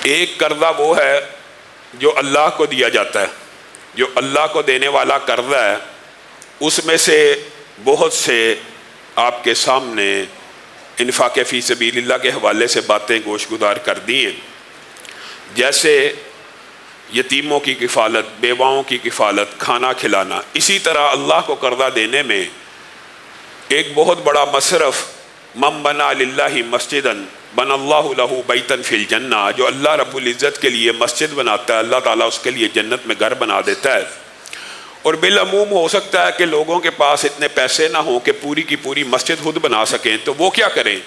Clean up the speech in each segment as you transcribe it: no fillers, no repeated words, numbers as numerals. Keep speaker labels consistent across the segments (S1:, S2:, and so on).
S1: ایک قرضہ وہ ہے جو اللہ کو دیا جاتا ہے، جو اللہ کو دینے والا قرضہ ہے، اس میں سے بہت سے آپ کے سامنے انفاق فی سبیل اللہ کے حوالے سے باتیں گوش گزار کر دی ہیں، جیسے یتیموں کی کفالت، بیواؤں کی کفالت، کھانا کھلانا۔ اسی طرح اللہ کو قرضہ دینے میں ایک بہت بڑا مصرف، من بنا للہ مسجداً بن اللہ لہ بیتاً فی الجنہ، جو اللہ رب العزت کے لیے مسجد بناتا ہے اللہ تعالیٰ اس کے لیے جنت میں گھر بنا دیتا ہے۔ اور بالعموم ہو سکتا ہے کہ لوگوں کے پاس اتنے پیسے نہ ہوں کہ پوری کی پوری مسجد خود بنا سکیں، تو وہ کیا کریں؟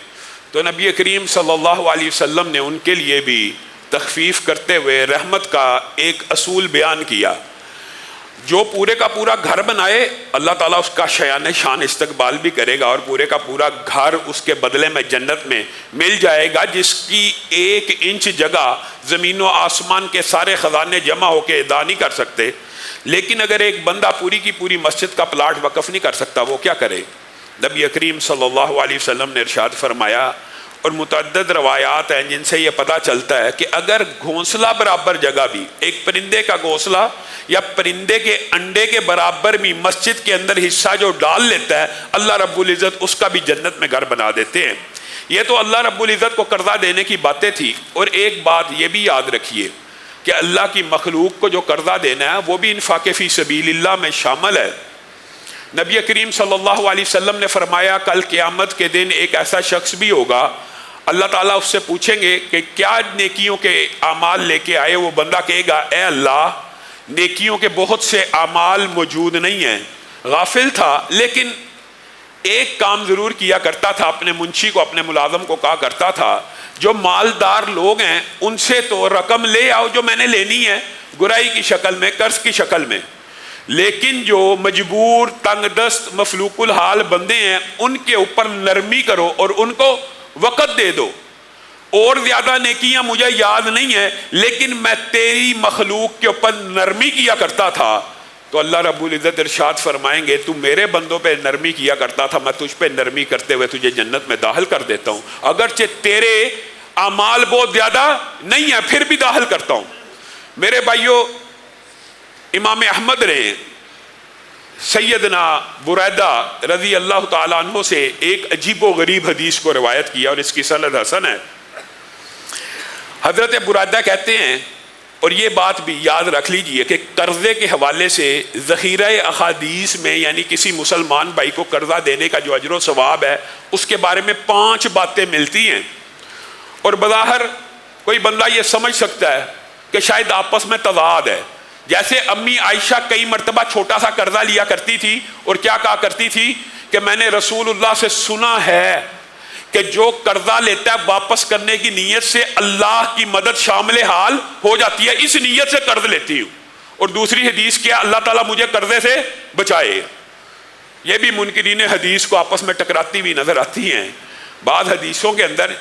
S1: تو نبی کریم صلی اللہ علیہ وسلم نے ان کے لیے بھی تخفیف کرتے ہوئے رحمت کا ایک اصول بیان کیا، جو پورے کا پورا گھر بنائے اللہ تعالیٰ اس کا شایان شان استقبال بھی کرے گا، اور پورے کا پورا گھر اس کے بدلے میں جنت میں مل جائے گا، جس کی 1 انچ جگہ زمین و آسمان کے سارے خزانے جمع ہو کے ادا نہیں کر سکتے۔ لیکن اگر ایک بندہ پوری کی پوری مسجد کا پلاٹ وقف نہیں کر سکتا، وہ کیا کرے؟ نبی کریم صلی اللہ علیہ وسلم نے ارشاد فرمایا، اور متعدد روایات ہیں جن سے یہ پتہ چلتا ہے کہ اگر گھونسلہ برابر جگہ بھی، ایک پرندے کا گھونسلہ یا پرندے کے انڈے کے برابر بھی مسجد کے اندر حصہ جو ڈال لیتا ہے، اللہ رب العزت اس کا بھی جنت میں گھر بنا دیتے ہیں۔ یہ تو اللہ رب العزت کو قرضہ دینے کی باتیں تھی۔ اور ایک بات یہ بھی یاد رکھیے کہ اللہ کی مخلوق کو جو قرضہ دینا ہے وہ بھی انفاق فی سبیل اللہ میں شامل ہے۔ نبی کریم صلی اللہ علیہ وسلم نے فرمایا، کل قیامت کے دن ایک ایسا شخص بھی ہوگا، اللہ تعالیٰ اس سے پوچھیں گے کہ کیا نیکیوں کے اعمال لے کے آئے؟ وہ بندہ کہے گا، اے اللہ، نیکیوں کے بہت سے اعمال موجود نہیں ہیں، غافل تھا، لیکن ایک کام ضرور کیا کرتا تھا، اپنے منشی کو، اپنے ملازم کو کہا کرتا تھا، جو مالدار لوگ ہیں ان سے تو رقم لے آؤ جو میں نے لینی ہے، گرائی کی شکل میں، قرض کی شکل میں، لیکن جو مجبور، تنگ دست، مفلوق الحال بندے ہیں ان کے اوپر نرمی کرو اور ان کو وقت دے دو۔ اور زیادہ نیکیاں مجھے یاد نہیں ہیں، لیکن میں تیری مخلوق کے اوپر نرمی کیا کرتا تھا۔ تو اللہ رب العزت ارشاد فرمائیں گے، تو میرے بندوں پہ نرمی کیا کرتا تھا، میں تجھ پہ نرمی کرتے ہوئے تجھے جنت میں داخل کر دیتا ہوں، اگرچہ تیرے اعمال بہت زیادہ نہیں ہیں پھر بھی داخل کرتا ہوں۔ میرے بھائیوں، امام احمد نے سیدنا بریدہ رضی اللہ تعالیٰ عنہ سے ایک عجیب و غریب حدیث کو روایت کیا، اور اس کی سند حسن ہے۔ حضرت بریدہ کہتے ہیں، اور یہ بات بھی یاد رکھ لیجئے کہ قرضے کے حوالے سے ذخیرہ احادیث میں، یعنی کسی مسلمان بھائی کو قرضہ دینے کا جو اجر و ثواب ہے، اس کے بارے میں 5 باتیں ملتی ہیں۔ اور بظاہر کوئی بندہ یہ سمجھ سکتا ہے کہ شاید آپس میں تضاد ہے، جیسے امی عائشہ کئی مرتبہ چھوٹا سا قرضہ لیا کرتی تھی اور کیا کہا کرتی تھی کہ میں نے رسول اللہ سے سنا ہے کہ جو قرضہ لیتا ہے واپس کرنے کی نیت سے اللہ کی مدد شامل حال ہو جاتی ہے، اس نیت سے قرض لیتی ہوں۔ اور دوسری حدیث کیا، اللہ تعالیٰ مجھے قرضے سے بچائے۔ یہ بھی منکرین حدیث کو آپس میں ٹکراتی ہوئی نظر آتی ہیں۔ بعض حدیثوں کے اندر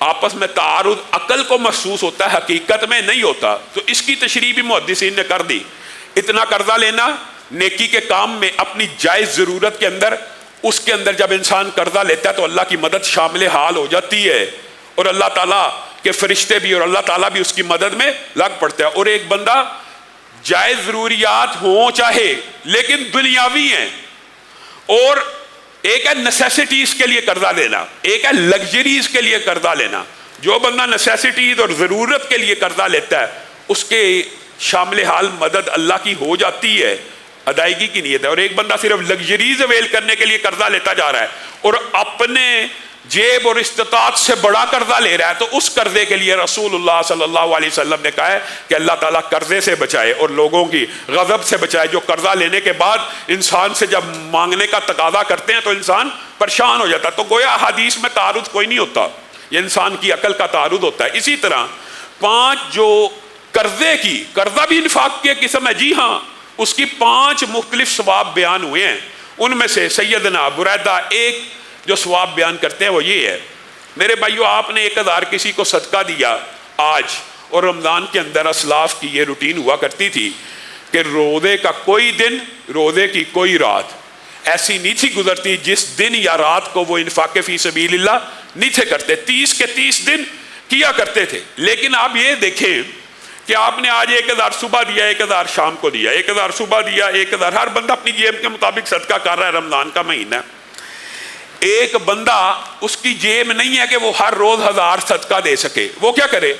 S1: آپس میں تعارض عقل کو محسوس ہوتا ہے، حقیقت میں نہیں ہوتا، تو اس کی تشریح بھی محدثین نے کر دی۔ اتنا قرضہ لینا نیکی کے کام میں اپنی جائز ضرورت کے اندر، اس کے اندر جب انسان قرضہ لیتا ہے تو اللہ کی مدد شامل حال ہو جاتی ہے، اور اللہ تعالیٰ کے فرشتے بھی اور اللہ تعالیٰ بھی اس کی مدد میں لگ پڑتا ہے۔ اور ایک بندہ جائز ضروریات ہوں چاہے لیکن دنیاوی ہیں، اور ایک ہے نیسیسٹیز کے لیے قرضہ لینا، ایک ہے لگژریز کے لیے قرضہ لینا۔ جو بندہ نیسیسٹیز اور ضرورت کے لیے قرضہ لیتا ہے اس کے شامل حال مدد اللہ کی ہو جاتی ہے، ادائیگی کی نیت ہے۔ اور ایک بندہ صرف لگژریز اویل کرنے کے لیے قرضہ لیتا جا رہا ہے اور اپنے جیب اور استطاعت سے بڑا قرضہ لے رہا ہے، تو اس قرضے کے لیے رسول اللہ صلی اللہ علیہ وسلم نے کہا ہے کہ اللہ تعالیٰ قرضے سے بچائے اور لوگوں کی غضب سے بچائے، جو قرضہ لینے کے بعد انسان سے جب مانگنے کا تقاضا کرتے ہیں تو انسان پریشان ہو جاتا ہے۔ تو گویا حدیث میں تعارض کوئی نہیں ہوتا، یہ انسان کی عقل کا تعارض ہوتا ہے۔ اسی طرح 5 جو قرضے کی، قرضہ بھی انفاق کی قسم ہے، جی ہاں، اس کی 5 مختلف ثواب بیان ہوئے ہیں۔ ان میں سے سیدنا بریدہ ایک جو ثواب بیان کرتے ہیں وہ یہ ہے، میرے بھائیو، آپ نے 1000 کسی کو صدقہ دیا آج، اور رمضان کے اندر اسلاف کی یہ روٹین ہوا کرتی تھی کہ روزے کا کوئی دن، روزے کی کوئی رات ایسی نہیں تھی گزرتی جس دن یا رات کو وہ انفاق فی سبیل اللہ نہیں تھے کرتے۔ 30 کے 30 دن کیا کرتے تھے. لیکن آپ یہ دیکھیں کہ آپ نے آج 1000 صبح دیا, 1000 شام کو دیا, 1000 صبح دیا, 1000, ہر بندہ اپنی جیب کے مطابق صدقہ کر رہا ہے. رمضان کا مہینہ ہے, ایک بندہ اس کی جیب نہیں ہے کہ وہ ہر روز 1000 صدقہ دے سکے. وہ کیا کرے؟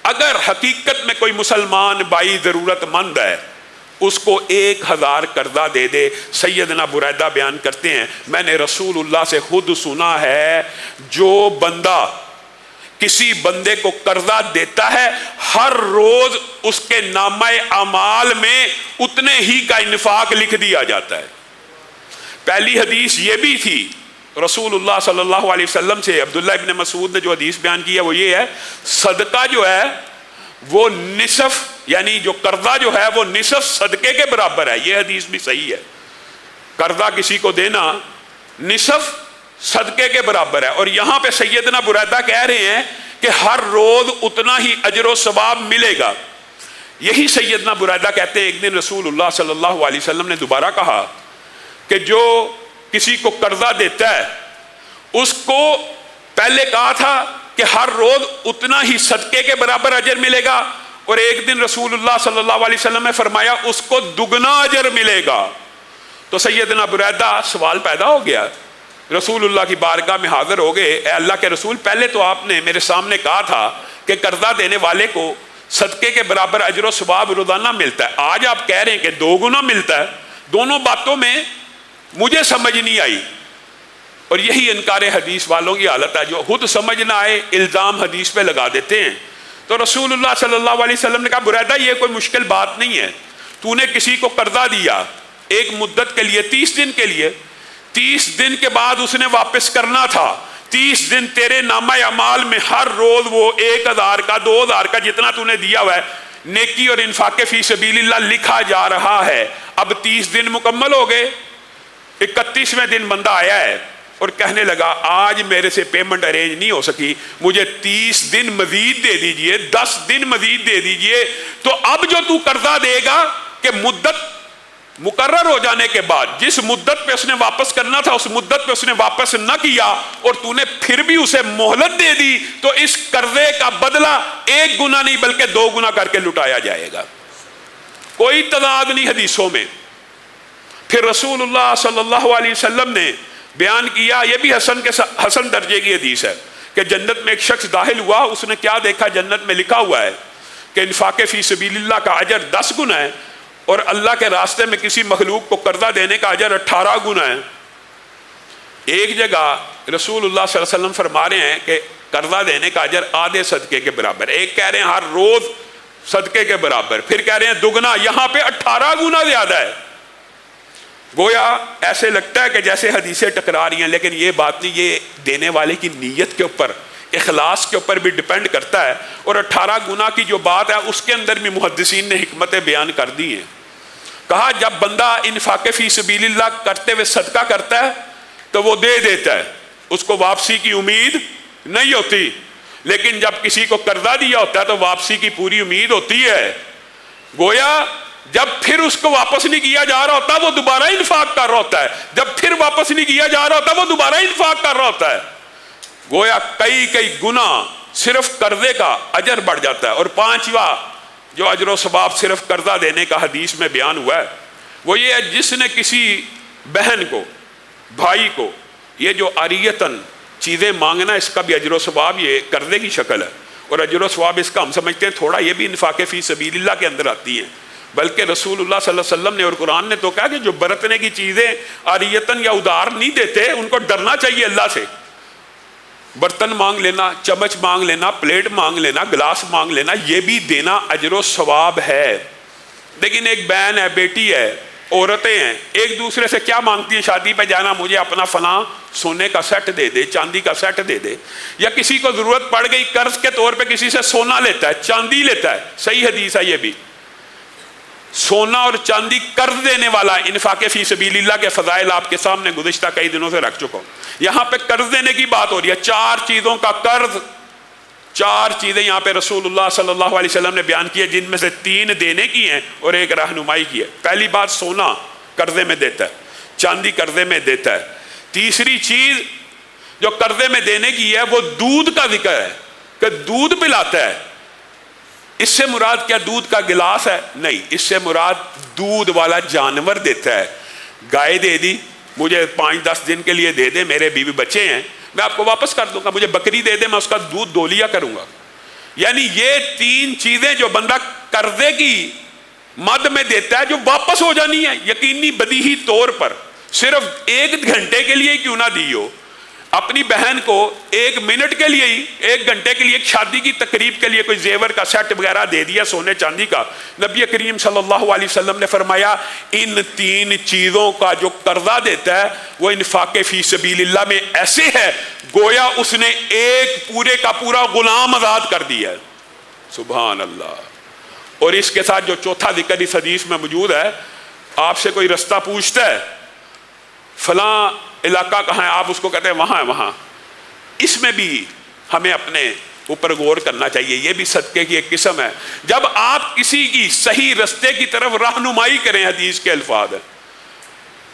S1: اگر حقیقت میں کوئی مسلمان بھائی ضرورت مند ہے, اس کو 1000 قرضہ دے دے. سیدنا بریدہ بیان کرتے ہیں, میں نے رسول اللہ سے خود سنا ہے, جو بندہ کسی بندے کو قرضہ دیتا ہے, ہر روز اس کے نامہ اعمال میں اتنے ہی کا انفاق لکھ دیا جاتا ہے. پہلی حدیث یہ بھی تھی رسول اللہ صلی اللہ علیہ وسلم سے, عبداللہ ابن مسعود نے جو حدیث بیان کی ہے وہ یہ ہے, صدقہ جو ہے وہ نصف, یعنی جو قرضہ جو ہے وہ نصف صدقے کے برابر ہے. یہ حدیث بھی صحیح ہے. قرضہ کسی کو دینا نصف صدقے کے برابر ہے. اور یہاں پہ سیدنا بریدہ کہہ رہے ہیں کہ ہر روز اتنا ہی اجر و ثواب ملے گا. یہی سیدنا بریدہ کہتے ہیں, ایک دن رسول اللہ صلی اللہ علیہ وسلم نے دوبارہ کہا کہ جو کسی کو قرضہ دیتا ہے اس کو پہلے کہا تھا کہ ہر روز اتنا ہی صدقے کے برابر اجر ملے گا, اور ایک دن رسول اللہ صلی اللہ علیہ وسلم نے فرمایا اس کو دگنا اجر ملے گا. تو سیدنا بریدہ سوال پیدا ہو گیا, رسول اللہ کی بارگاہ میں حاضر ہو گئے, اے اللہ کے رسول, پہلے تو آپ نے میرے سامنے کہا تھا کہ قرضہ دینے والے کو صدقے کے برابر اجر و ثواب روزانہ ملتا ہے, آج آپ کہہ رہے ہیں کہ 2 گنا ملتا ہے. دونوں باتوں میں مجھے سمجھ نہیں آئی. اور یہی انکار حدیث والوں کی حالت ہے, جو خود سمجھ نہ آئے الزام حدیث پہ لگا دیتے ہیں. تو رسول اللہ صلی اللہ علیہ وسلم نے کہا, بریدہ یہ کوئی مشکل بات نہیں ہے, تو نے کسی کو قرضہ دیا ایک مدت کے لیے, 30 دن کے لیے, 30 دن کے بعد اس نے واپس کرنا تھا. 30 دن تیرے نامہ اعمال میں ہر روز وہ 1000 کا 2000 کا جتنا تو نے دیا ہوا ہے نیکی اور انفاق فی سبیل اللہ لکھا جا رہا ہے. اب 30 دن مکمل ہو گئے, 31ویں دن بندہ آیا ہے اور کہنے لگا آج میرے سے پیمنٹ ارینج نہیں ہو سکی, مجھے 30 دن مزید دے دیجئے, 10 دن مزید دے دیجئے. تو اب جو تو قرضہ دے گا کہ مدت مقرر ہو جانے کے بعد جس مدت پہ اس نے واپس کرنا تھا اس مدت پہ اس نے واپس نہ کیا اور تو نے پھر بھی اسے مہلت دے دی, تو اس قرضے کا بدلہ 1 گنا نہیں بلکہ 2 گنا کر کے لٹایا جائے گا. کوئی تضاد نہیں حدیثوں میں. پھر رسول اللہ صلی اللہ علیہ وسلم نے بیان کیا, یہ بھی حسن درجے کی حدیث ہے, کہ جنت میں ایک شخص داخل ہوا, اس نے کیا دیکھا, جنت میں لکھا ہوا ہے کہ انفاق فی سبیل اللہ کا اجر 10 گنا ہے, اور اللہ کے راستے میں کسی مخلوق کو قرضہ دینے کا اجر 18 گنا ہے. ایک جگہ رسول اللہ صلی اللہ علیہ وسلم فرما رہے ہیں کہ قرضہ دینے کا اجر آدھے صدقے کے برابر, ایک کہہ رہے ہیں ہر روز صدقے کے برابر, پھر کہہ رہے ہیں دگنا, یہاں پہ 18 گنا زیادہ ہے. گویا ایسے لگتا ہے کہ جیسے حدیثیں ٹکرا رہی ہیں, لیکن یہ بات نہیں, یہ دینے والے کی نیت کے اوپر, اخلاص کے اوپر بھی ڈیپینڈ کرتا ہے. اور 18 گنا کی جو بات ہے اس کے اندر بھی محدثین نے حکمتیں بیان کر دی ہیں. کہا جب بندہ انفاق فی سبیل اللہ کرتے ہوئے صدقہ کرتا ہے تو وہ دے دیتا ہے, اس کو واپسی کی امید نہیں ہوتی, لیکن جب کسی کو قرضہ دیا ہوتا ہے تو واپسی کی پوری امید ہوتی ہے. گویا جب پھر اس کو واپس نہیں کیا جا رہا ہوتا وہ دوبارہ انفاق کر رہا ہوتا ہے, جب پھر واپس نہیں کیا جا رہا ہوتا وہ دوبارہ انفاق کر رہا ہوتا ہے. گویا کئی گنا صرف قرضے کا اجر بڑھ جاتا ہے. اور 5واں جو اجر و ثواب صرف قرضہ دینے کا حدیث میں بیان ہوا ہے وہ یہ ہے, جس نے کسی بہن کو, بھائی کو, یہ جو عاریتاً چیزیں مانگنا, اس کا بھی اجر و ثواب یہ قرضے کی شکل ہے. اور اجر و ثواب اس کا ہم سمجھتے ہیں تھوڑا یہ بھی انفاق فی سبیل اللہ کے اندر آتی ہیں, بلکہ رسول اللہ صلی اللہ علیہ وسلم نے اور قرآن نے تو کہا کہ جو برتنے کی چیزیں عاریتاً یا ادھار نہیں دیتے ان کو ڈرنا چاہیے اللہ سے. برتن مانگ لینا, چمچ مانگ لینا, پلیٹ مانگ لینا, گلاس مانگ لینا, یہ بھی دینا اجر و ثواب ہے. لیکن ایک بہن ہے, بیٹی ہے, عورتیں ہیں, ایک دوسرے سے کیا مانگتی ہیں, شادی پہ جانا مجھے اپنا فلاں سونے کا سیٹ دے دے, چاندی کا سیٹ دے دے, یا کسی کو ضرورت پڑ گئی قرض کے طور پہ کسی سے سونا لیتا ہے, چاندی لیتا ہے. صحیح حدیث ہے یہ بھی, سونا اور چاندی قرض دینے والا. انفاق فی سبیل اللہ کے فضائل آپ کے سامنے گزشتہ کئی دنوں سے رکھ چکا ہوں. یہاں پہ قرض دینے کی بات ہو رہی ہے, 4 چیزوں کا قرض. 4 چیزیں یہاں پہ رسول اللہ صلی اللہ علیہ وسلم نے بیان کی ہے, جن میں سے 3 دینے کی ہیں اور 1 رہنمائی کی ہے. پہلی بات, سونا قرضے میں دیتا ہے, چاندی قرضے میں دیتا ہے. تیسری چیز جو قرضے میں دینے کی ہے وہ دودھ کا ذکر ہے. کہ دودھ پلاتا ہے، اس سے مراد کیا دودھ کا گلاس ہے؟ نہیں، اس سے مراد دودھ والا جانور دیتا ہے. گائے دے دی، مجھے 5-10 دن کے لیے دے دے، میرے بیوی بچے ہیں، میں آپ کو واپس کر دوں گا. مجھے بکری دے دے، میں اس کا دودھ دو لیا کروں گا. یعنی یہ 3 چیزیں جو بندہ قرضے کی مد میں دیتا ہے جو واپس ہو جانی ہے، یقینی بدیہی طور پر صرف 1 گھنٹے کے لیے کیوں نہ دی ہو، اپنی بہن کو 1 منٹ کے لیے ہی، 1 گھنٹے کے لیے، ایک شادی کی تقریب کے لیے کوئی زیور کا سیٹ وغیرہ دے دیا سونے چاندی کا. نبی کریم صلی اللہ علیہ وسلم نے فرمایا ان 3 چیزوں کا جو قرضہ دیتا ہے وہ انفاق فی سبیل اللہ میں ایسے ہے گویا اس نے ایک پورے کا پورا غلام آزاد کر دیا ہے. سبحان اللہ. اور اس کے ساتھ جو چوتھا ذکر اس حدیث میں موجود ہے، آپ سے کوئی رستہ پوچھتا ہے فلاں علاقہ کہاں ہے، آپ اس کو کہتے ہیں وہاں ہے، وہاں. اس میں بھی ہمیں اپنے اوپر غور کرنا چاہیے. یہ بھی صدقے کی ایک قسم ہے. جب آپ کسی کی صحیح رستے کی طرف رہنمائی کریں، حدیث کے الفاظ ہیں،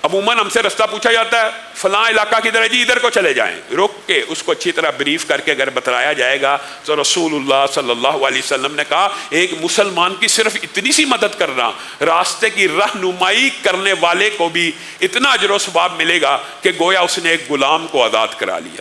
S1: عموماً ہم سے رستہ پوچھا جاتا ہے فلاں علاقہ کی طرح، جی ادھر کو چلے جائیں. رک کے اس کو اچھی طرح بریف کر کے اگر بتلایا جائے گا تو رسول اللہ صلی اللہ علیہ وسلم نے کہا ایک مسلمان کی صرف اتنی سی مدد کرنا، راستے کی رہنمائی کرنے والے کو بھی اتنا اجر و ثواب ملے گا کہ گویا اس نے ایک غلام کو آزاد کرا لیا.